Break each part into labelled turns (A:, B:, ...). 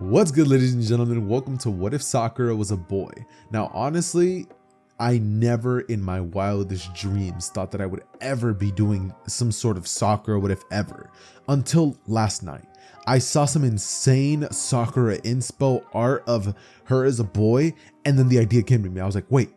A: What's good, ladies and gentlemen? Welcome to What If Sakura Was a Boy. Now, honestly, I never in my wildest dreams thought that I would ever be doing some sort of Sakura What If ever, until last night. I saw some insane Sakura inspo art of her as a boy, and then the idea came to me. I was like, wait,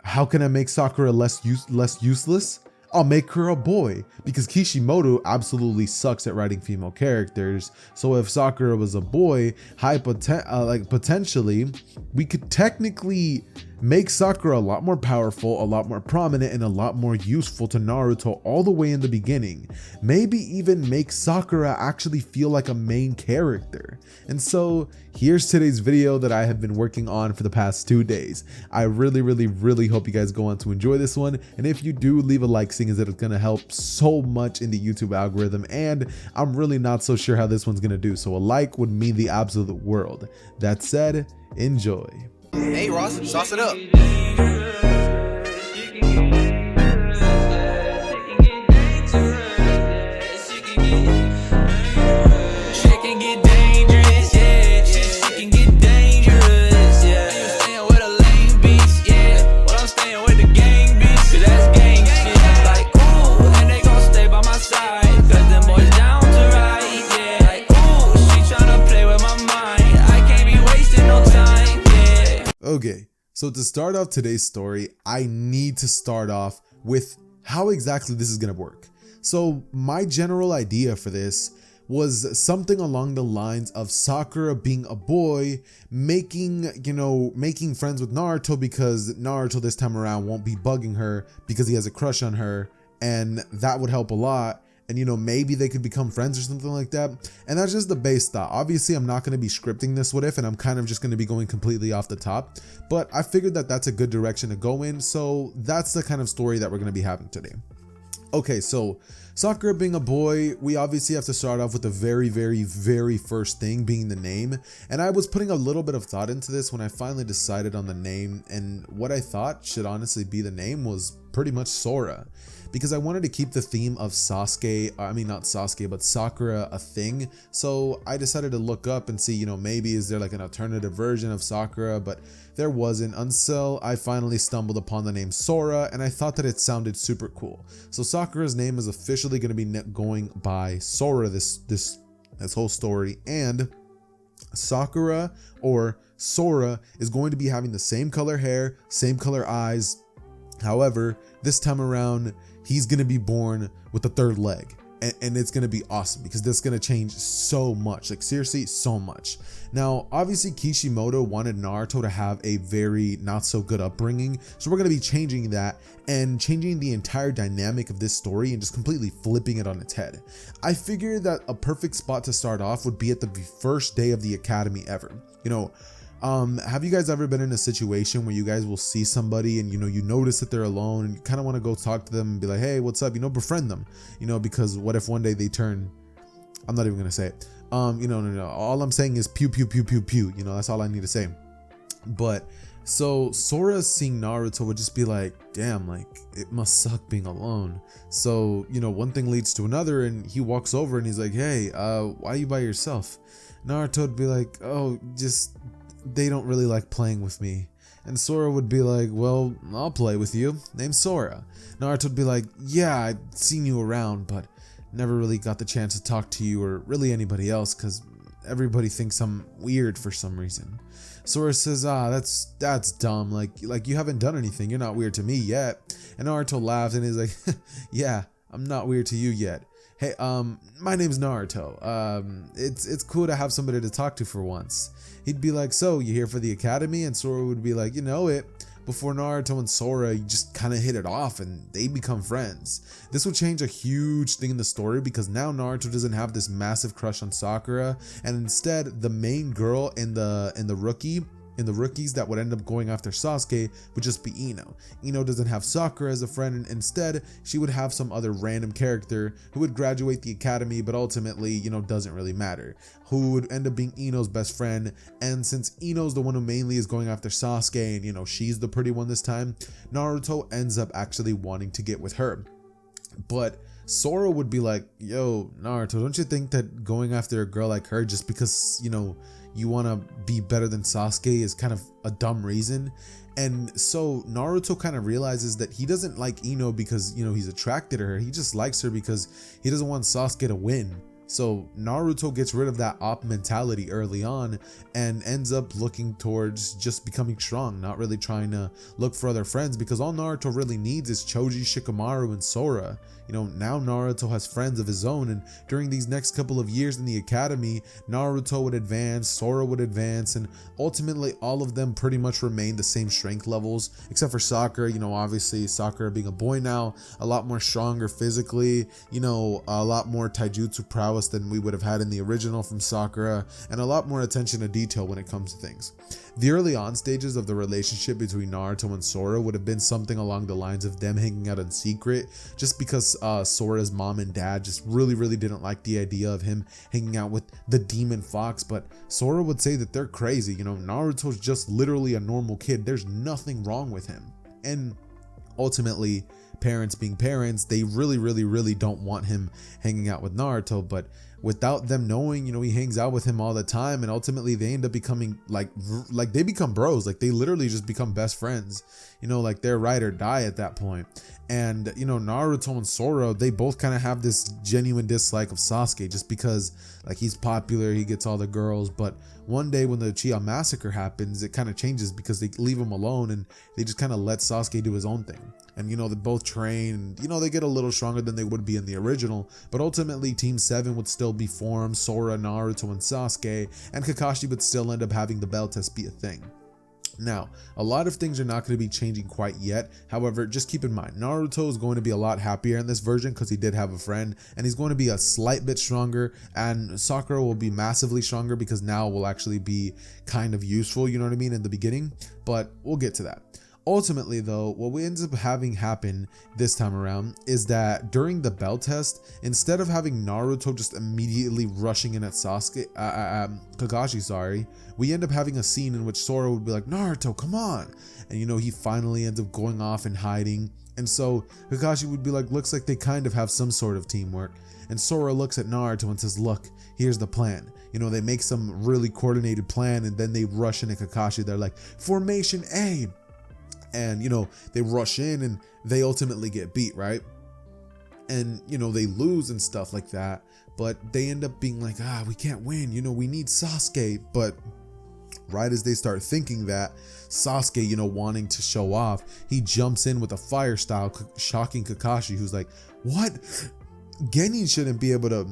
A: how can I make Sakura less useless? I'll make her a boy, because Kishimoto absolutely sucks at writing female characters. So if Sakura was a boy, potentially we could technically make Sakura a lot more powerful, a lot more prominent, and a lot more useful to Naruto all the way in the beginning. Maybe even make Sakura actually feel like a main character. And so here's today's video that I have been working on for the past 2 days. I really hope you guys go on to enjoy this one. And if you do, leave a like, seeing as it's gonna help so much in the YouTube algorithm. And I'm really not so sure how this one's gonna do. So a like would mean the absolute world. That said, enjoy.
B: Hey Ross, sauce it up.
A: Okay, so to start off today's story, I need to start off with how exactly this is gonna work. So my general idea for this was something along the lines of Sakura being a boy, making friends with Naruto, because Naruto this time around won't be bugging her because he has a crush on her, and that would help a lot. And maybe they could become friends or something like that. And that's just the base thought. Obviously, I'm not going to be scripting this what if, and I'm kind of just going to be going completely off the top. But I figured that that's a good direction to go in. So that's the kind of story that we're going to be having today. Okay, so Sakura being a boy, we obviously have to start off with the very first thing, being the name. And I was putting a little bit of thought into this when I finally decided on the name. And what I thought should honestly be the name was pretty much Sora, because I wanted to keep the theme of Sakura a thing. So I decided to look up and see, maybe is there like an alternative version of Sakura, but there wasn't, until I finally stumbled upon the name Sora, and I thought that it sounded super cool. So Sakura's name is officially going to be going by Sora this whole story, and Sakura or Sora is going to be having the same color hair, same color eyes. However, this time around, he's going to be born with a third leg, and it's going to be awesome because this is going to change so much, like seriously, so much. Now, obviously Kishimoto wanted Naruto to have a very not so good upbringing, so we're going to be changing that and changing the entire dynamic of this story and just completely flipping it on its head. I figured that a perfect spot to start off would be at the first day of the academy ever. Have you guys ever been in a situation where you guys will see somebody and you notice that they're alone and you kind of want to go talk to them and be like, hey, what's up? Befriend them, because what if one day they turn, I'm not even gonna say it. No. All I'm saying is pew pew pew pew pew. That's all I need to say. But so Sora seeing Naruto would just be like, damn, like it must suck being alone. So one thing leads to another, and he walks over and he's like, hey, why are you by yourself? Naruto would be like, oh, just they don't really like playing with me. And Sora would be like, well, I'll play with you. Name's Sora. Naruto would be like, yeah, I've seen you around, but never really got the chance to talk to you or really anybody else because everybody thinks I'm weird for some reason. Sora says, that's dumb. Like you haven't done anything. You're not weird to me yet. And Naruto laughs and he's like, yeah, I'm not weird to you yet. Hey, my name's Naruto. It's cool to have somebody to talk to for once. He'd be like, so you here for the academy? And Sora would be like, before Naruto and Sora just kind of hit it off and they become friends. This would change a huge thing in the story because now Naruto doesn't have this massive crush on Sakura, and instead the main girl in the rookies that would end up going after Sasuke would just be Ino. Ino doesn't have Sakura as a friend, and instead she would have some other random character who would graduate the academy, but ultimately, doesn't really matter, who would end up being Ino's best friend. And since Ino's the one who mainly is going after Sasuke, and she's the pretty one this time, Naruto ends up actually wanting to get with her. But Sora would be like, yo, Naruto, don't you think that going after a girl like her just because, you want to be better than Sasuke is kind of a dumb reason. And so Naruto kind of realizes that he doesn't like Ino because, you know, he's attracted to her. He just likes her because he doesn't want Sasuke to win. So Naruto gets rid of that op mentality early on and ends up looking towards just becoming strong, not really trying to look for other friends, because all Naruto really needs is Choji, Shikamaru, and Sora. You know, now Naruto has friends of his own, and during these next couple of years in the academy, Naruto would advance, Sora would advance, and ultimately all of them pretty much remain the same strength levels, except for Sakura. You know, obviously Sakura being a boy now, a lot more stronger physically, you know, a lot more taijutsu prowess than we would have had in the original from Sakura, and a lot more attention to detail when it comes to things. The early on stages of the relationship between Naruto and Sora would have been something along the lines of them hanging out in secret, just because Sora's mom and dad just really didn't like the idea of him hanging out with the demon fox. But Sora would say that they're crazy. You know, Naruto's just literally a normal kid. There's nothing wrong with him. And ultimately, parents being parents, they really don't want him hanging out with Naruto. But without them knowing, you know, he hangs out with him all the time, and ultimately they end up becoming like they become bros. Like, they literally just become best friends, you know, like they're ride or die at that point. And, you know, Naruto and Sora, they both kind of have this genuine dislike of Sasuke just because, like, he's popular, he gets all the girls. But one day when the Uchiha massacre happens, it kind of changes because they leave him alone and they just kind of let Sasuke do his own thing. And, you know, they both train and, you know, they get a little stronger than they would be in the original. But ultimately, Team 7 would still be formed, Sora, Naruto, and Sasuke, and Kakashi would still end up having the bell test be a thing. Now, a lot of things are not going to be changing quite yet. However, just keep in mind, Naruto is going to be a lot happier in this version because he did have a friend, and he's going to be a slight bit stronger, and Sakura will be massively stronger because now will actually be kind of useful, you know what I mean, in the beginning. But we'll get to that. Ultimately, though, what we end up having happen this time around is that during the bell test, instead of having Naruto just immediately rushing in at Kakashi, we end up having a scene in which Sora would be like, Naruto, come on. And, you know, he finally ends up going off and hiding. And so Kakashi would be like, looks like they kind of have some sort of teamwork. And Sora looks at Naruto and says, look, here's the plan. You know, they make some really coordinated plan, and then they rush into Kakashi. They're like, Formation A. And, you know, they rush in and they ultimately get beat, right? And, you know, they lose and stuff like that. But they end up being like, we can't win. You know, we need Sasuke. But right as they start thinking that, Sasuke, you know, wanting to show off, he jumps in with a fire style, shocking Kakashi, who's like, what? Genin shouldn't be able to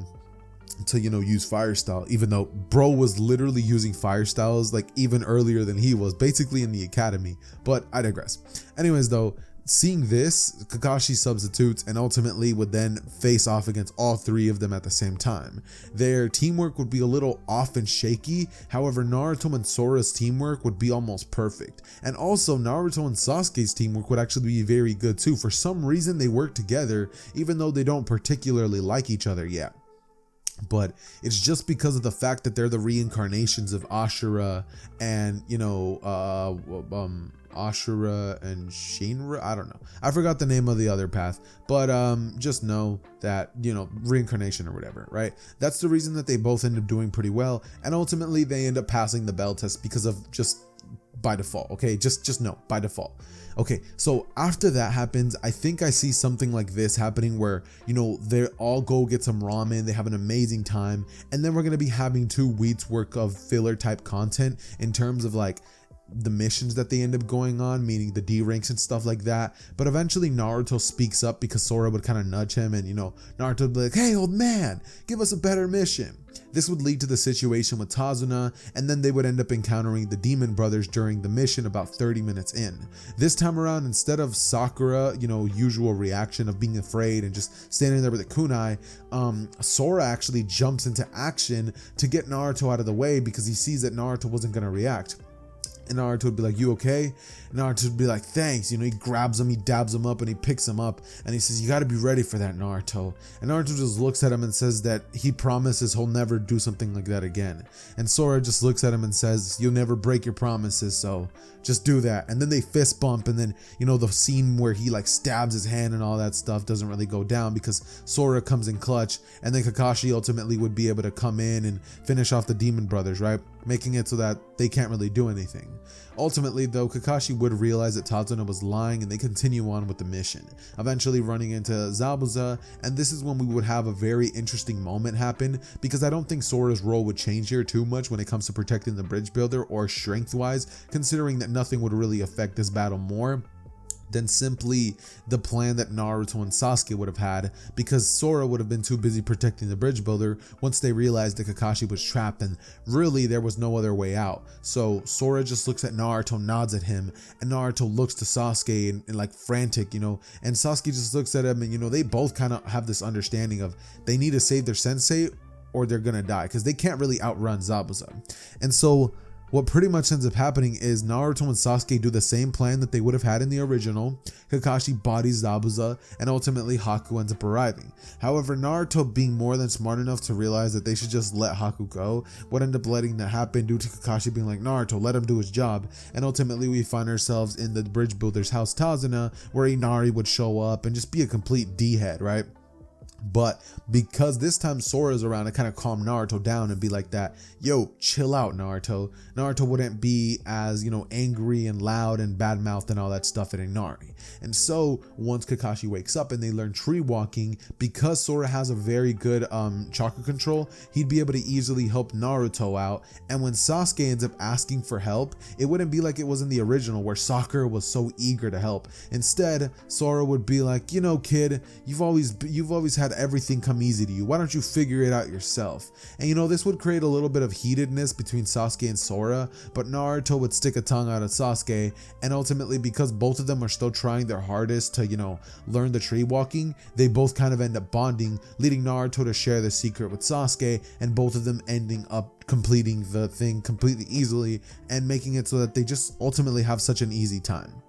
A: you know, use fire style, even though bro was literally using fire styles like even earlier than he was, basically in the academy. But I digress. Anyways, though, seeing this, Kakashi substitutes and ultimately would then face off against all three of them at the same time. Their teamwork would be a little off and shaky. However, Naruto and Sora's teamwork would be almost perfect. And also Naruto and Sasuke's teamwork would actually be very good too. For some reason, they work together even though they don't particularly like each other yet. But it's just because of the fact that they're the reincarnations of Ashura and, you know, Ashura and Shinra. I don't know. I forgot the name of the other path, but just know that, you know, reincarnation or whatever, right? That's the reason that they both end up doing pretty well. And ultimately they end up passing the bell test because of just by default. Okay. Just know by default. Okay, so after that happens, I think I see something like this happening where, you know, they all go get some ramen, they have an amazing time, and then we're going to be having 2 weeks worth of filler type content in terms of like the missions that they end up going on, meaning the D ranks and stuff like that. But eventually Naruto speaks up because Sora would kind of nudge him, and, you know, Naruto would be like, hey old man, give us a better mission. This would lead to the situation with Tazuna, and then they would end up encountering the Demon Brothers during the mission about 30 minutes in. This time around, instead of Sakura, you know, usual reaction of being afraid and just standing there with a kunai, Sora actually jumps into action to get Naruto out of the way because he sees that Naruto wasn't going to react. And Naruto would be like, you okay? And Naruto would be like, thanks. You know, he grabs him, he dabs him up, and he picks him up. And he says, you got to be ready for that, Naruto. And Naruto just looks at him and says that he promises he'll never do something like that again. And Sora just looks at him and says, you'll never break your promises, so just do that. And then they fist bump, and then, you know, the scene where he like stabs his hand and all that stuff doesn't really go down because Sora comes in clutch. And then Kakashi ultimately would be able to come in and finish off the Demon Brothers, right? making it so that they can't really do anything. Ultimately though, Kakashi would realize that Tazuna was lying and they continue on with the mission, eventually running into Zabuza, and this is when we would have a very interesting moment happen, because I don't think Sora's role would change here too much when it comes to protecting the bridge builder or strength wise, considering that nothing would really affect this battle more than simply the plan that Naruto and Sasuke would have had, because Sora would have been too busy protecting the bridge builder once they realized that Kakashi was trapped and really there was no other way out. So Sora just looks at Naruto, nods at him, and Naruto looks to Sasuke and like frantic, and Sasuke just looks at him, and they both kind of have this understanding of they need to save their sensei or they're gonna die, because they can't really outrun Zabuza. And so what pretty much ends up happening is Naruto and Sasuke do the same plan that they would have had in the original. Kakashi bodies Zabuza, and ultimately Haku ends up arriving. However, Naruto, being more than smart enough to realize that they should just let Haku go, would end up letting that happen due to Kakashi being like, Naruto, let him do his job. And ultimately we find ourselves in the bridge builder's house, Tazuna, where Inari would show up and just be a complete D-head, right? But because this time Sora's around to kind of calm Naruto down and be like that, yo, chill out, Naruto. Naruto wouldn't be as, angry and loud and bad-mouthed and all that stuff at Inari. And so once Kakashi wakes up and they learn tree walking, because Sora has a very good chakra control, he'd be able to easily help Naruto out. And when Sasuke ends up asking for help, it wouldn't be like it was in the original where Sakura was so eager to help. Instead, Sora would be like, kid, you've always had everything come easy to you. Why don't you figure it out yourself? And this would create a little bit of heatedness between Sasuke and Sora, but Naruto would stick a tongue out at Sasuke, and ultimately because both of them are still trying their hardest to, learn the tree walking, they both kind of end up bonding, leading Naruto to share the secret with Sasuke, and both of them ending up completing the thing completely easily and making it so that they just ultimately have such an easy time.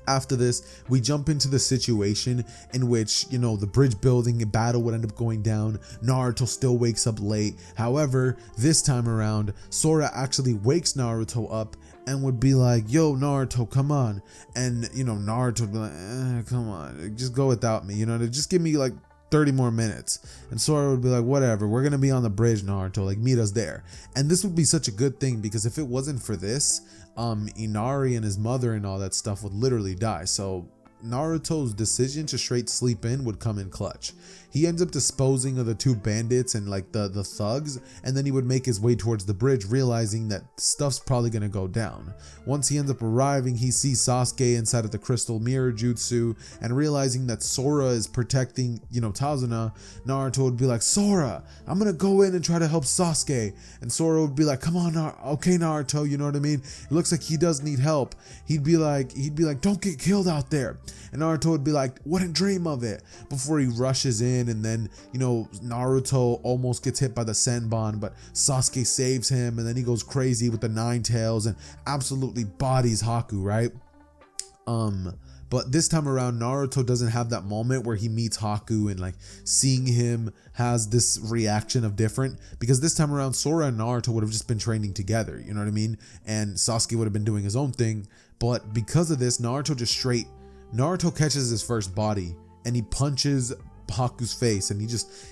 A: After this, we jump into the situation in which, the bridge building battle would end up going down. Naruto still wakes up late. However, this time around, Sora actually wakes Naruto up and would be like, yo, Naruto, come on. And, Naruto would be like, come on, just go without me, just give me like 30 more minutes. And Sora would be like, whatever, we're gonna be on the bridge, Naruto, like meet us there. And this would be such a good thing, because if it wasn't for this, Inari and his mother and all that stuff would literally die. So Naruto's decision to straight sleep in would come in clutch. He ends up disposing of the two bandits and like the thugs, and then he would make his way towards the bridge, realizing that stuff's probably gonna go down. Once he ends up arriving, he sees Sasuke inside of the crystal mirror jutsu, and realizing that Sora is protecting, Tazuna, Naruto would be like, Sora, I'm gonna go in and try to help Sasuke. And Sora would be like, come on, okay, Naruto, you know what I mean? It looks like he does need help. He'd be like, don't get killed out there. And Naruto would be like, wouldn't dream of it, before he rushes in, and then, Naruto almost gets hit by the Senbon, but Sasuke saves him, and then he goes crazy with the Nine Tails and absolutely bodies Haku, right? But this time around, Naruto doesn't have that moment where he meets Haku and like seeing him has this reaction of different, because this time around Sora and Naruto would have just been training together, you know what I mean? And Sasuke would have been doing his own thing. But because of this, Naruto catches his first body and he punches Haku's face, and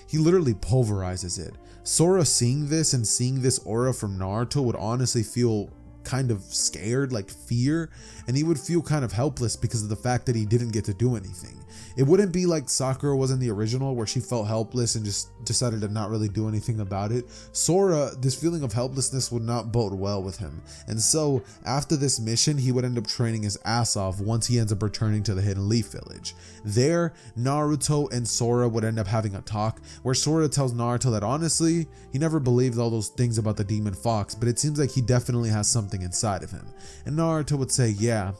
A: he literally pulverizes it. Sora seeing this and seeing this aura from Naruto would honestly feel kind of scared, like fear, and he would feel kind of helpless because of the fact that he didn't get to do anything. It wouldn't be like Sakura was in the original where she felt helpless and just decided to not really do anything about it. Sora, this feeling of helplessness would not bode well with him. And so after this mission, he would end up training his ass off once he ends up returning to the Hidden Leaf Village. There, Naruto and Sora would end up having a talk where Sora tells Naruto that honestly, he never believed all those things about the demon fox, but it seems like he definitely has something inside of him. And Naruto would say, yeah,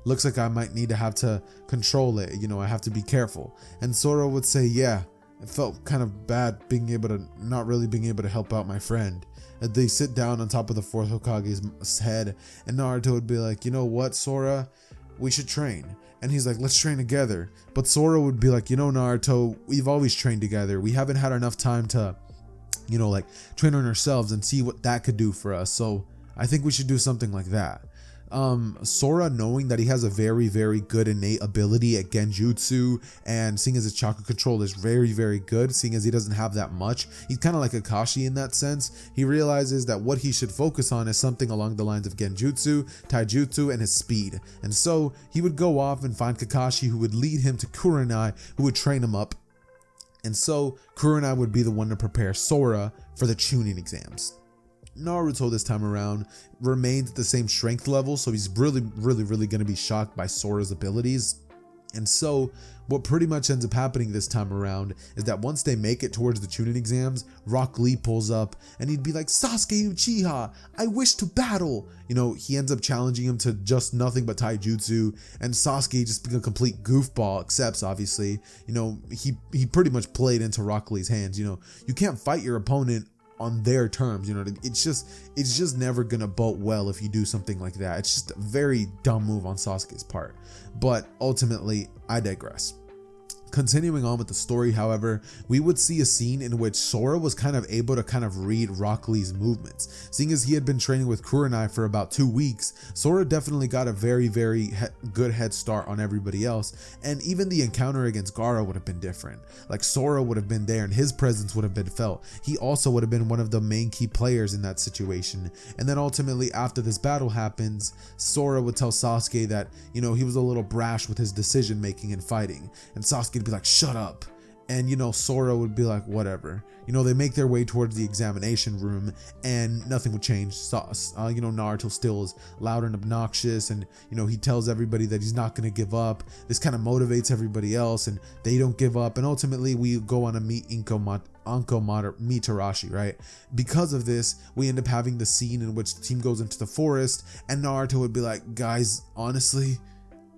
A: looks like I might need to have to control it, I have to be careful. And Sora would say, yeah, it felt kind of bad not really being able to help out my friend. And they sit down on top of the fourth Hokage's head, and Naruto would be like, you know what, Sora, we should train. And he's like, let's train together. But Sora would be like, Naruto, we've always trained together. We haven't had enough time to, train on ourselves and see what that could do for us. So I think we should do something like that. Sora, knowing that he has a very, very good innate ability at Genjutsu, and seeing as his chakra control is very, very good, seeing as he doesn't have that much, he's kind of like Kakashi in that sense. He realizes that what he should focus on is something along the lines of Genjutsu, Taijutsu, and his speed. And so he would go off and find Kakashi, who would lead him to Kurenai, who would train him up. And so Kurenai would be the one to prepare Sora for the Chunin exams. Naruto this time around remains at the same strength level, so he's really going to be shocked by Sora's abilities. And so what pretty much ends up happening this time around is that once they make it towards the Chunin exams, Rock Lee pulls up and he'd be like, "Sasuke Uchiha, I wish to battle." You know, he ends up challenging him to just nothing but taijutsu, and Sasuke, just being a complete goofball, accepts, obviously. You know, he pretty much played into Rock Lee's hands. You know, you can't fight your opponent on their terms, you know what I mean? It's just never gonna boat well if you do something like that. It's just a very dumb move on Sasuke's part. But ultimately, I digress. Continuing on with the story, however, we would see a scene in which Sora was kind of able to kind of read Rock Lee's movements. Seeing as he had been training with Kurenai for about 2 weeks, Sora definitely got a very, very good head start on everybody else, and even the encounter against Gaara would have been different. Like, Sora would have been there and his presence would have been felt. He also would have been one of the main key players in that situation. And then ultimately, after this battle happens, Sora would tell Sasuke that, you know, he was a little brash with his decision making and fighting, and Sasuke be like, "Shut up." And, you know, Sora would be like, "Whatever." You know, they make their way towards the examination room and nothing would change. You know, Naruto still is loud and obnoxious, and, you know, he tells everybody that he's not going to give up. This kind of motivates everybody else, and they don't give up. And ultimately, we go on to meet Anko Mitarashi, right? Because of this, we end up having the scene in which the team goes into the forest, and Naruto would be like, "Guys, honestly,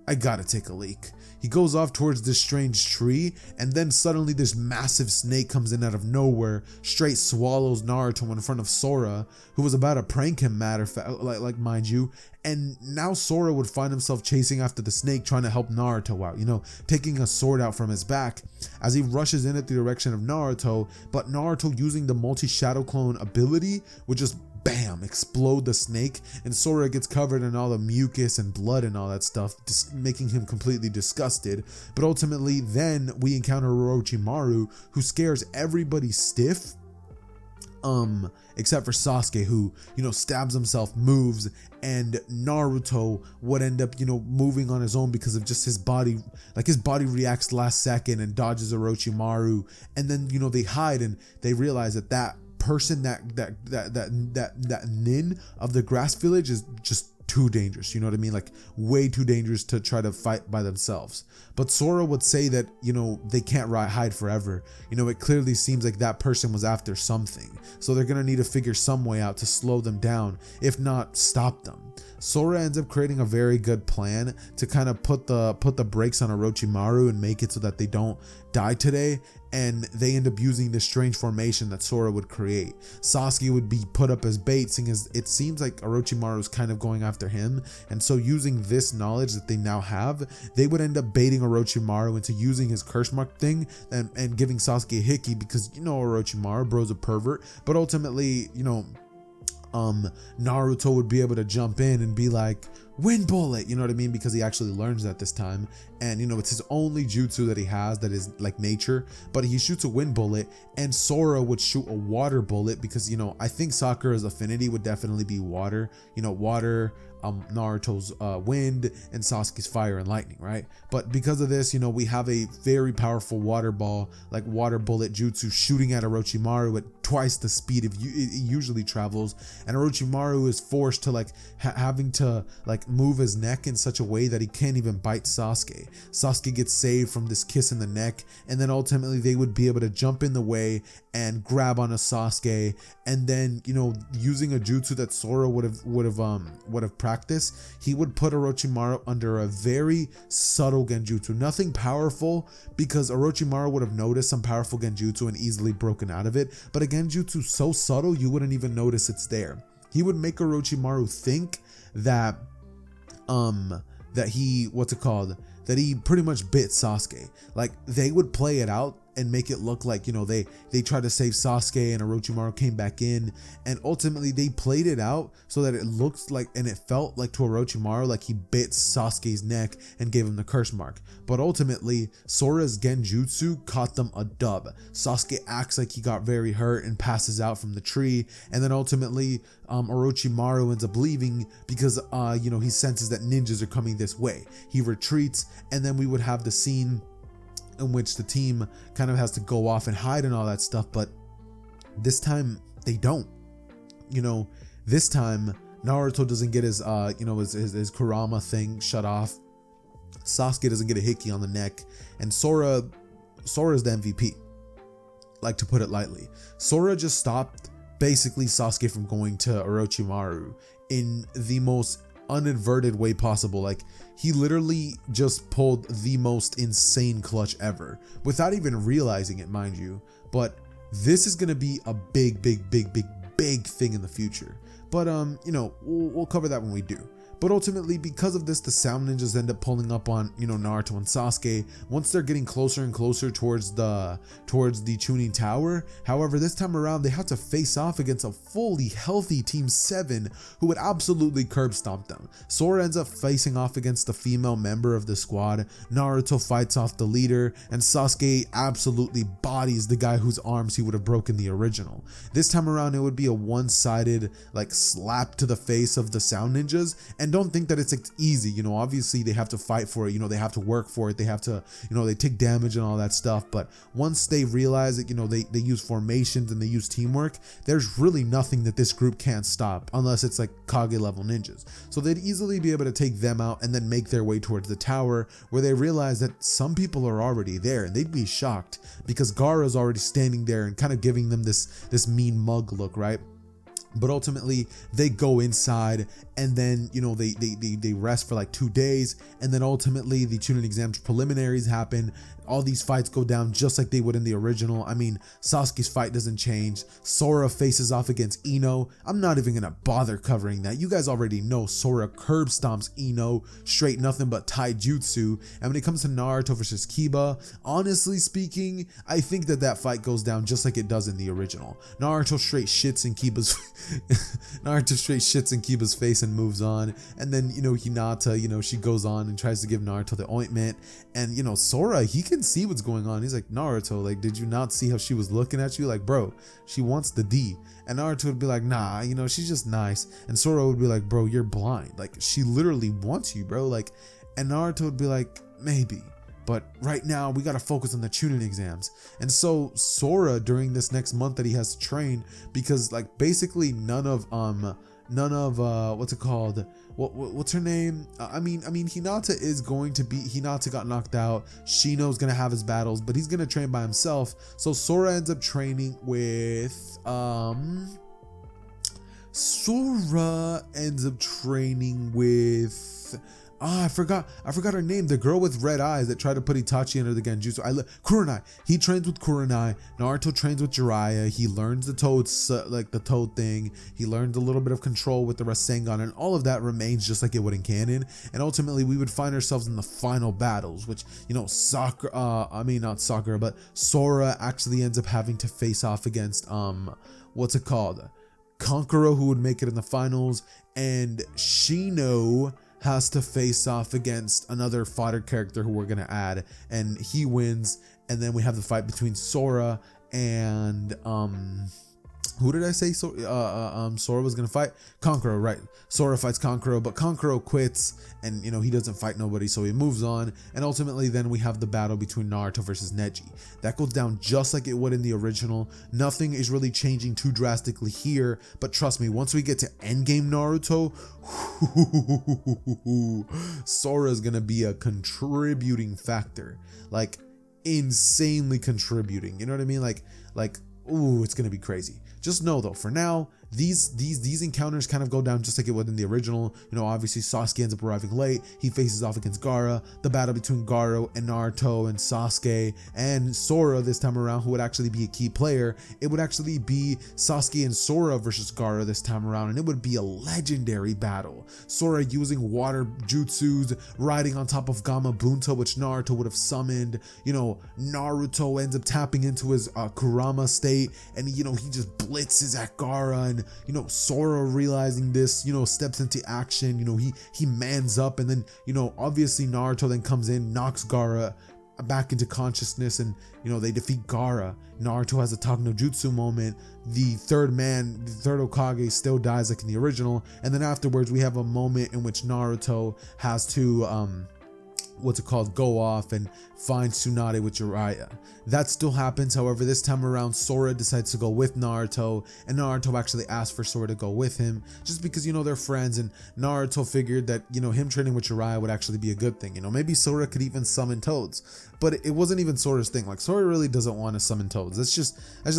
A: I gotta take a leak." He goes off towards this strange tree, and then suddenly this massive snake comes in out of nowhere, straight swallows Naruto in front of Sora, who was about to prank him, like mind you. And now Sora would find himself chasing after the snake, trying to help Naruto out, you know, taking a sword out from his back as he rushes in at the direction of Naruto. But Naruto, using the multi-shadow clone ability, would just bam, explode the snake, and Sora gets covered in all the mucus and blood and all that stuff, just making him completely disgusted. But ultimately, then we encounter Orochimaru, who scares everybody stiff, except for Sasuke, who, you know, stabs himself, moves, and Naruto would end up, you know, moving on his own because of just his body. Like, his body reacts last second and dodges Orochimaru, and then, you know, they hide and they realize that person, that nin of the grass village is just too dangerous, you know what I mean? Like, way too dangerous to try to fight by themselves. But Sora would say that, you know, they can't hide forever. You know, it clearly seems like that person was after something, so they're gonna need to figure some way out to slow them down, if not stop them. Sora ends up creating a very good plan to kind of put the brakes on Orochimaru and make it so that they don't die today, and they end up using this strange formation that Sora would create. Sasuke would be put up as bait, seeing as it seems like Orochimaru is kind of going after him, and so using this knowledge that they now have, they would end up baiting Orochimaru into using his curse mark thing and giving Sasuke a hickey, because, you know, Orochimaru, bro's a pervert. But ultimately, you know, Naruto would be able to jump in and be like, "Wind bullet," you know what I mean? Because he actually learns that this time, and, you know, it's his only jutsu that he has that is like nature. But he shoots a wind bullet, and Sora would shoot a water bullet because, you know, I think Sakura's affinity would definitely be water. You know, water, Naruto's wind, and Sasuke's fire and lightning, right? But because of this, you know, we have a very powerful water ball, like water bullet jutsu, shooting at Orochimaru at twice the speed it usually travels, and Orochimaru is forced to like having to like move his neck in such a way that he can't even bite Sasuke. Sasuke gets saved from this kiss in the neck, and then ultimately they would be able to jump in the way and grab on a Sasuke, and then, you know, using a jutsu that Sora would have practiced, he would put Orochimaru under a very subtle genjutsu, nothing powerful, because Orochimaru would have noticed some powerful genjutsu and easily broken out of it, but a genjutsu so subtle you wouldn't even notice it's there. He would make Orochimaru think that that he pretty much bit Sasuke. Like, they would play it out and make it look like, you know, they tried to save Sasuke and Orochimaru came back in, and ultimately they played it out so that it looks like, and it felt like to Orochimaru like he bit Sasuke's neck and gave him the curse mark. But ultimately Sora's genjutsu caught them a dub. Sasuke acts like he got very hurt and passes out from the tree, and then ultimately Orochimaru ends up leaving because you know, he senses that ninjas are coming this way. He retreats, and then we would have the scene in which the team kind of has to go off and hide and all that stuff. But this time they don't. You know, this time Naruto doesn't get his you know, his Kurama thing shut off. Sasuke doesn't get a hickey on the neck, and Sora's the MVP, like, to put it lightly. Sora just stopped basically Sasuke from going to Orochimaru in the most uninverted way possible. Like, he literally just pulled the most insane clutch ever without even realizing it, mind you. But this is gonna be a big thing in the future. But you know, we'll cover that when we do. But ultimately, because of this, the Sound Ninjas end up pulling up on, you know, Naruto and Sasuke once they're getting closer and closer towards the Chunin Tower. However, this time around, they have to face off against a fully healthy Team 7 who would absolutely curb stomp them. Sora ends up facing off against the female member of the squad. Naruto fights off the leader, and Sasuke absolutely bodies the guy whose arms he would have broken the original. This time around, it would be a one-sided, like, slap to the face of the Sound Ninjas. And don't think that it's easy, you know, obviously they have to fight for it, you know, they have to work for it, they have to, you know, they take damage and all that stuff. But once they realize that, you know, they use formations and they use teamwork, there's really nothing that this group can't stop unless it's like Kage level ninjas. So they'd easily be able to take them out and then make their way towards the tower, where they realize that some people are already there, and they'd be shocked because Gaara's already standing there and kind of giving them this mean mug look, right? But ultimately they go inside, and then, you know, they rest for like 2 days, and then ultimately the Chunin exams preliminaries happen. All these fights go down just like they would in the original. I mean, Sasuke's fight doesn't change. Sora faces off against Ino. I'm not even gonna bother covering that. You guys already know Sora curb stomps Ino straight nothing but taijutsu. And when it comes to Naruto versus Kiba, honestly speaking, I think that fight goes down just like it does in the original. Naruto straight shits in Kiba's face and moves on. And then, you know, Hinata, you know, she goes on and tries to give Naruto the ointment, and, you know, Sora, he can see what's going on. He's like, Naruto, like, did you not see how she was looking at you? Like, bro, she wants the D. And Naruto would be like, nah, you know, she's just nice. And Sora would be like, bro, you're blind. Like, she literally wants you, bro. Like, and Naruto would be like, maybe, but right now we gotta focus on the Chunin exams. And so Sora, during this next month that he has to train, because like basically none of what's it called, what's her name, I mean Hinata got knocked out, Shino's gonna have his battles, but he's gonna train by himself. So Sora ends up training with I forgot her name. The girl with red eyes that tried to put Itachi under the genjutsu. Kurenai. He trains with Kurenai. Naruto trains with Jiraiya. He learns the toad, like the toad thing. He learns a little bit of control with the Rasengan, and all of that remains just like it would in canon. And ultimately, we would find ourselves in the final battles, which, you know, not Sakura, but Sora actually ends up having to face off against what's it called, Kankuro, who would make it in the finals, and Shino has to face off against another fodder character who we're gonna add, and he wins. And then we have the fight between Sora and who did I say Sora was gonna fight? Kankuro, right? Sora fights Kankuro, but Kankuro quits, and, you know, he doesn't fight nobody, so he moves on. And ultimately then we have the battle between Naruto versus Neji. That goes down just like it would in the original. Nothing is really changing too drastically here, but trust me, once we get to endgame Naruto, Sora is gonna be a contributing factor, like insanely contributing, you know what I mean? Like ooh, it's gonna be crazy. Just know though, for now, these encounters kind of go down just like it would in the original. You know, obviously Sasuke ends up arriving late. He faces off against Gaara. The battle between Gaara and Naruto and Sasuke and Sora this time around, who would actually be a key player. It would actually be Sasuke and Sora versus Gaara this time around, and it would be a legendary battle. Sora using water jutsus, riding on top of Gamabunta, which Naruto would have summoned. You know, Naruto ends up tapping into his Kurama state, and you know, he just blitzes at Gaara, and you know, Sora realizing this, you know, steps into action. You know, he mans up, and then, you know, obviously Naruto then comes in, knocks Gaara back into consciousness, and you know, they defeat Gaara. Naruto has a talk no jutsu moment. The third Hokage still dies like in the original, and then afterwards we have a moment in which Naruto has to go off and find Tsunade with Jiraiya. That still happens. However, this time around Sora decides to go with Naruto, and Naruto actually asked for Sora to go with him just because, you know, they're friends, and Naruto figured that, you know, him training with Jiraiya would actually be a good thing. You know, maybe Sora could even summon toads, but it wasn't even Sora's thing. Like, Sora really doesn't want to summon toads. That's just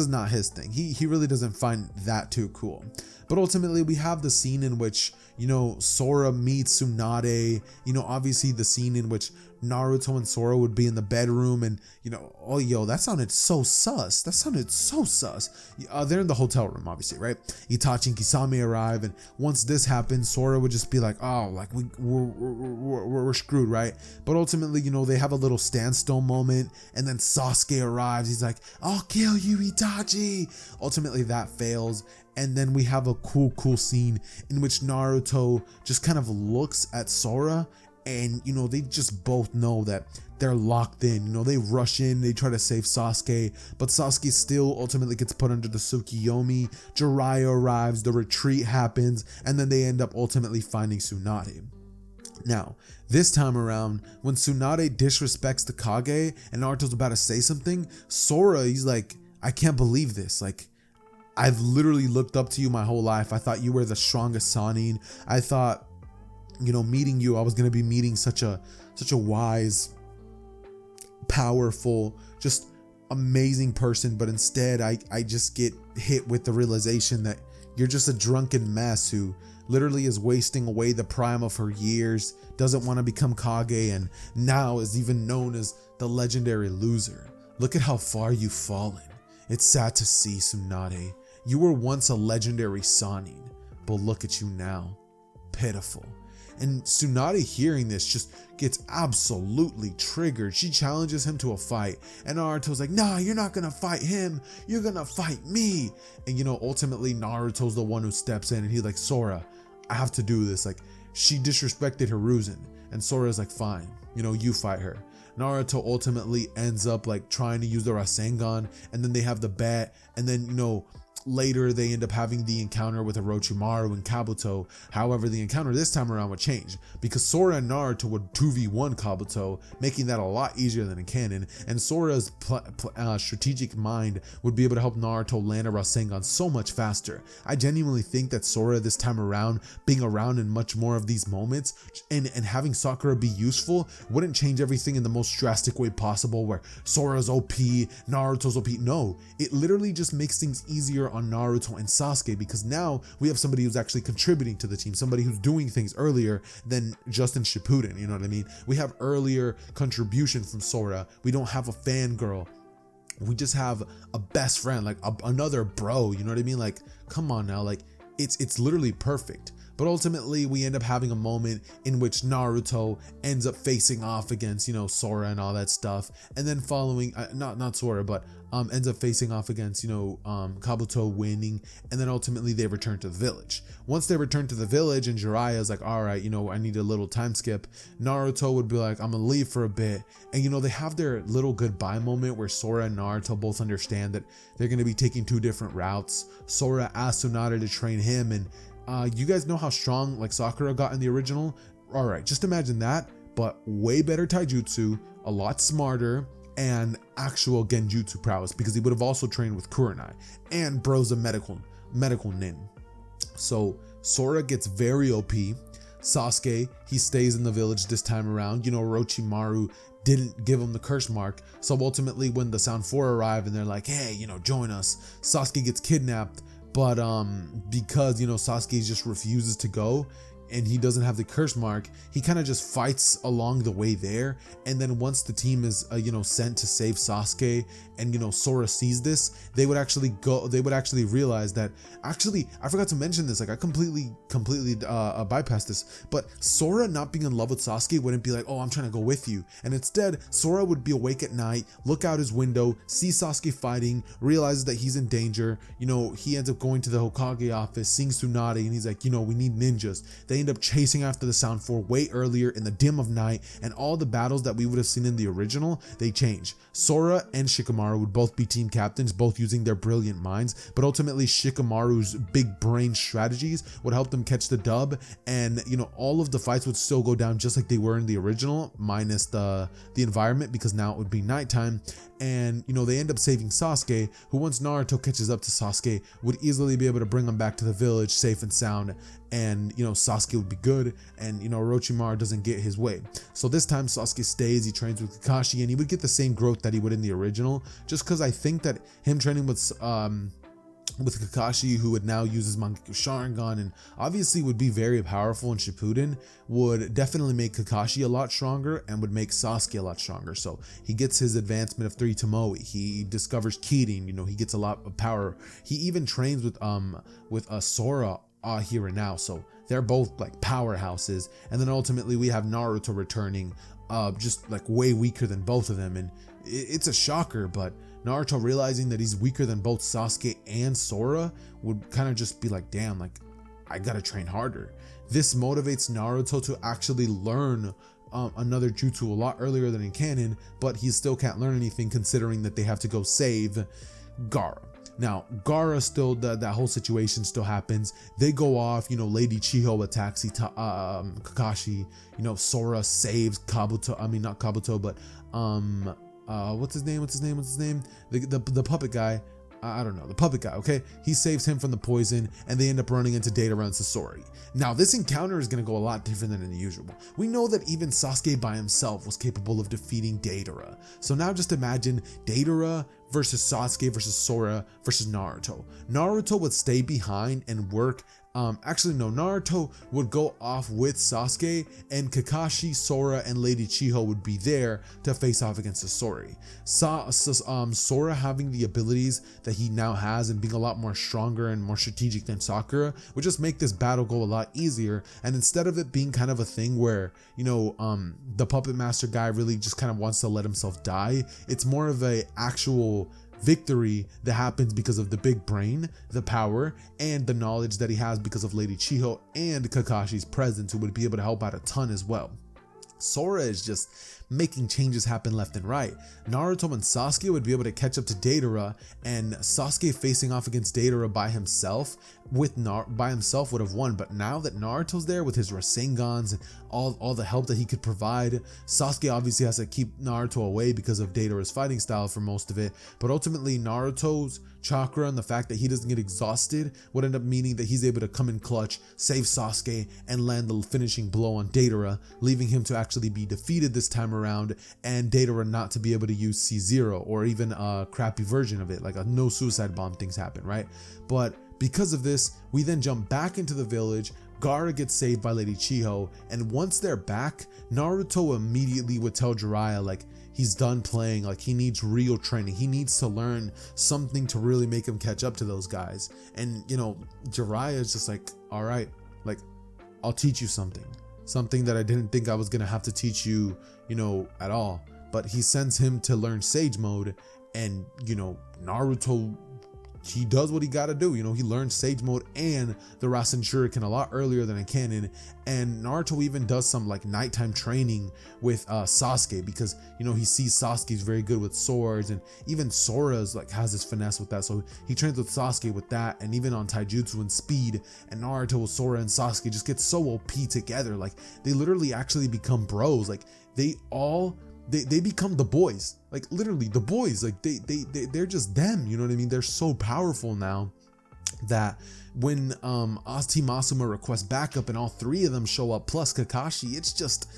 A: not his thing. He really doesn't find that too cool. But ultimately we have the scene in which, you know, Sora meets Tsunade. You know, obviously the scene in which Naruto and Sora would be in the bedroom, and you know, oh yo, that sounded so sus. They're in the hotel room, obviously, right? Itachi and Kisame arrive, and once this happens, Sora would just be like, oh, like we're screwed, right? But ultimately, you know, they have a little standstill moment, and then Sasuke arrives. He's like, I'll kill you, Itachi. Ultimately that fails. And then we have a cool scene in which Naruto just kind of looks at Sora, and you know, they just both know that they're locked in. You know, they rush in, they try to save Sasuke, but Sasuke still ultimately gets put under the Tsukiyomi. Jiraiya arrives, the retreat happens, and then they end up ultimately finding Tsunade. Now, this time around, when Tsunade disrespects the Kage and Naruto's about to say something, Sora, he's like, I can't believe this. Like, I've literally looked up to you my whole life. I thought you were the strongest sannin. I thought, you know, meeting you, I was going to be meeting such a wise, powerful, just amazing person. But instead, I just get hit with the realization that you're just a drunken mess who literally is wasting away the prime of her years, doesn't want to become Kage, and now is even known as the legendary loser. Look at how far you've fallen. It's sad to see, Tsunade. You were once a legendary sannin, but look at you now. Pitiful. And Tsunade, hearing this, just gets absolutely triggered. She challenges him to a fight, and Naruto's like, nah, you're not gonna fight him, you're gonna fight me. And you know, ultimately Naruto's the one who steps in, and he's like, Sora, I have to do this. Like, she disrespected Hiruzen, and Sora's like, fine, you know, you fight her. Naruto ultimately ends up like trying to use the Rasengan, and then they have the bet, and then, you know, later they end up having the encounter with Orochimaru and Kabuto. However, the encounter this time around would change because Sora and Naruto would 2v1 Kabuto, making that a lot easier than in canon, and Sora's strategic mind would be able to help Naruto land a Rasengan so much faster. I genuinely think that Sora this time around, being around in much more of these moments and having Sakura be useful, wouldn't change everything in the most drastic way possible where Sora's OP, Naruto's OP. No, it literally just makes things easier on Naruto and Sasuke, because now we have somebody who's actually contributing to the team, somebody who's doing things earlier than just in Shippuden, you know what I mean? We have earlier contribution from Sora. We don't have a fangirl. We just have a best friend, like another bro, you know what I mean? Like, come on now, like it's literally perfect. But ultimately we end up having a moment in which Naruto ends up facing off against, you know, Sora and all that stuff, and then following not Sora, but ends up facing off against, you know, Kabuto, winning, and then ultimately they return to the village. Once they return to the village and Jiraiya is like, all right, you know, I need a little time skip, Naruto would be like, I'm gonna leave for a bit, and you know, they have their little goodbye moment where Sora and Naruto both understand that they're gonna be taking two different routes. Sora asks Tsunade to train him, and you guys know how strong like Sakura got in the original? All right, just imagine that, but way better taijutsu, a lot smarter, and actual genjutsu prowess, because he would have also trained with Kurenai, and bro's a medical nin. So Sora gets very OP. Sasuke, he stays in the village this time around. You know, Orochimaru didn't give him the curse mark, so ultimately when the Sound 4 arrive and they're like, hey, you know, join us, Sasuke gets kidnapped. but because, you know, Sasuke just refuses to go and he doesn't have the curse mark, he kind of just fights along the way there. And then once the team is you know, sent to save Sasuke, and you know, Sora sees this, they would actually realize that, actually I forgot to mention this, like I completely bypassed this, but Sora not being in love with Sasuke wouldn't be like, oh, I'm trying to go with you, and instead Sora would be awake at night, look out his window, see Sasuke fighting, realizes that he's in danger, you know, he ends up going to the Hokage office, seeing Tsunade, and he's like, you know, we need ninjas. They end up chasing after the Sound 4 way earlier in the dim of night, and all the battles that we would have seen in the original, they change. Sora and Shikamaru would both be team captains, both using their brilliant minds, but ultimately Shikamaru's big brain strategies would help them catch the dub, and you know, all of the fights would still go down just like they were in the original, minus the environment, because now it would be nighttime. And you know, they end up saving Sasuke, who once Naruto catches up to Sasuke would easily be able to bring him back to the village safe and sound, and you know, Sasuke would be good, and you know, Orochimaru doesn't get his way. So this time Sasuke stays, he trains with Kakashi, and he would get the same growth that he would in the original, just because I think that him training with Kakashi, who would now use his Mangekyou Sharingan and obviously would be very powerful in Shippuden, would definitely make Kakashi a lot stronger and would make Sasuke a lot stronger. So he gets his advancement of 3 Tomoe, he discovers Kirin, you know, he gets a lot of power. He even trains with Sora here and now, so they're both like powerhouses. And then ultimately we have Naruto returning, just like way weaker than both of them, and it's a shocker, but Naruto realizing that he's weaker than both Sasuke and Sora would kind of just be like, damn, like I gotta train harder. This motivates Naruto to actually learn another jutsu a lot earlier than in canon, but he still can't learn anything considering that they have to go save Gaara. Now, Gaara still, that whole situation still happens. They go off, you know, Lady Chiho attacks Kakashi, you know, Sora saves Kabuto, I mean, not Kabuto, but, what's his name? The puppet guy. I don't know, the puppet guy, okay? He saves him from the poison, and they end up running into Deidara and Sasori. Now, this encounter is going to go a lot different than the usual. We know that even Sasuke by himself was capable of defeating Deidara. So now just imagine Deidara versus Sasuke versus Sora versus Naruto. Naruto would stay behind and work. Actually, no, Naruto would go off with Sasuke, and Kakashi, Sora, and Lady Chiho would be there to face off against Sasori. Sora having the abilities that he now has and being a lot more stronger and more strategic than Sakura would just make this battle go a lot easier. And instead of it being kind of a thing where, you know, the puppet master guy really just kind of wants to let himself die, it's more of a actual victory that happens because of the big brain, the power, and the knowledge that he has because of Lady Chiho and Kakashi's presence, who would be able to help out a ton as well. Sora is just making changes happen left and right. Naruto and Sasuke would be able to catch up to Deidara, and Sasuke facing off against Deidara by himself would have won. But now that Naruto's there with his Rasengans and all the help that he could provide, Sasuke obviously has to keep Naruto away because of Deidara's fighting style for most of it. But ultimately Naruto's chakra and the fact that he doesn't get exhausted would end up meaning that he's able to come in clutch, save Sasuke, and land the finishing blow on Deidara, leaving him to actually be defeated this time around, and Deidara not to be able to use C0 or even a crappy version of it, like a no suicide bomb things happen, right? But because of this, we then jump back into the village. Gaara gets saved by Lady Chiho, and once they're back, Naruto immediately would tell Jiraiya like he's done playing, like he needs real training, he needs to learn something to really make him catch up to those guys. And you know, Jiraiya is just like, all right, like I'll teach you something that I didn't think I was gonna have to teach you, you know, at all. But he sends him to learn Sage Mode, and you know, Naruto, he does what he gotta do. You know, he learns Sage Mode and the Rasen Shuriken a lot earlier than in canon. And Naruto even does some like nighttime training with Sasuke, because you know, he sees Sasuke's very good with swords, and even Sora's like has his finesse with that. So he trains with Sasuke with that, and even on taijutsu and speed. And Naruto, Sora, and Sasuke just get so OP together. Like they literally actually become bros. Like they become the boys, like literally the boys, like they're just them, you know what I mean? They're so powerful now that when Team Asuma requests backup and all three of them show up plus Kakashi, it's just,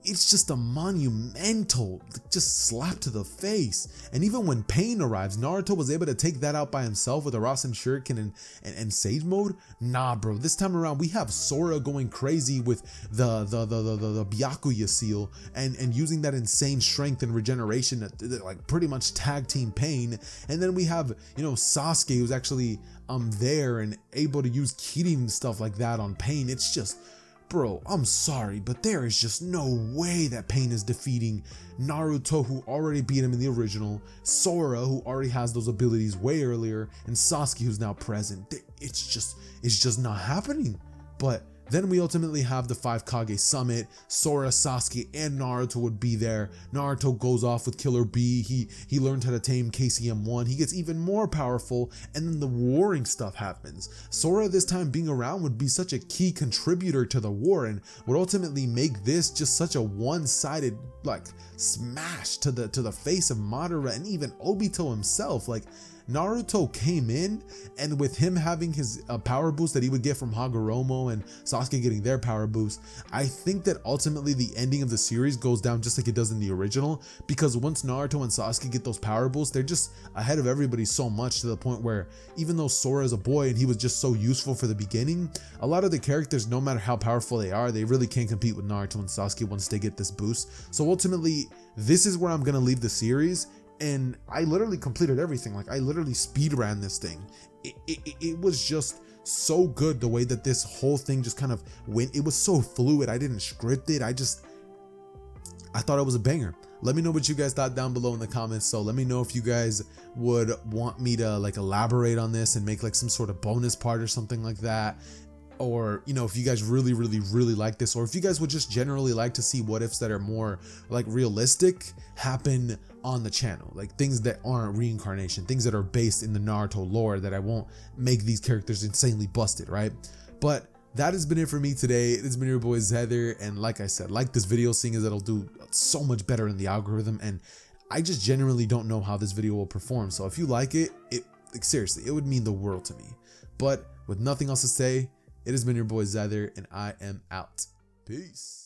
A: it's just a monumental just slap to the face. And even when Pain arrives, Naruto was able to take that out by himself with a Rasen Shuriken and Sage Mode. Nah, bro, this time around we have Sora going crazy with the Byakuya seal and using that insane strength and regeneration to like pretty much tag team Pain. And then we have, you know, Sasuke, who's actually there and able to use Kirin and stuff like that on Pain. It's just, bro, I'm sorry, but there is just no way that Pain is defeating Naruto, who already beat him in the original, Sora, who already has those abilities way earlier, and Sasuke, who's now present. It's just not happening. But then we ultimately have the 5 Kage summit. Sora, Sasuke, and Naruto would be there. Naruto goes off with Killer Bee. He learned how to tame KCM1. He gets even more powerful, and then the warring stuff happens. Sora this time being around would be such a key contributor to the war and would ultimately make this just such a one-sided like smash to the face of Madara and even Obito himself. Like, Naruto came in, and with him having his power boost that he would get from Hagoromo and Sasuke getting their power boost, I think that ultimately the ending of the series goes down just like it does in the original, because once Naruto and Sasuke get those power boosts, they're just ahead of everybody so much to the point where even though Sora is a boy and he was just so useful for the beginning, a lot of the characters, no matter how powerful they are, they really can't compete with Naruto and Sasuke once they get this boost. So ultimately, this is where I'm gonna leave the series. And I literally completed everything. Like, I literally speed ran this thing. It was just so good the way that this whole thing just kind of went. It was so fluid. I didn't script it. I thought it was a banger. Let me know what you guys thought down below in the comments. So let me know if you guys would want me to like elaborate on this and make like some sort of bonus part or something like that. Or, you know, if you guys really like this, or if you guys would just generally like to see what ifs that are more like realistic happen on the channel, like things that aren't reincarnation, things that are based in the Naruto lore, that I won't make these characters insanely busted, right? But that has been it for me today. It has been your boy Xehther, and like I said, like this video, seeing as it'll do so much better in the algorithm, and I just genuinely don't know how this video will perform. So if you like it, like seriously, it would mean the world to me. But with nothing else to say, it has been your boy Xehther, and I am out. Peace.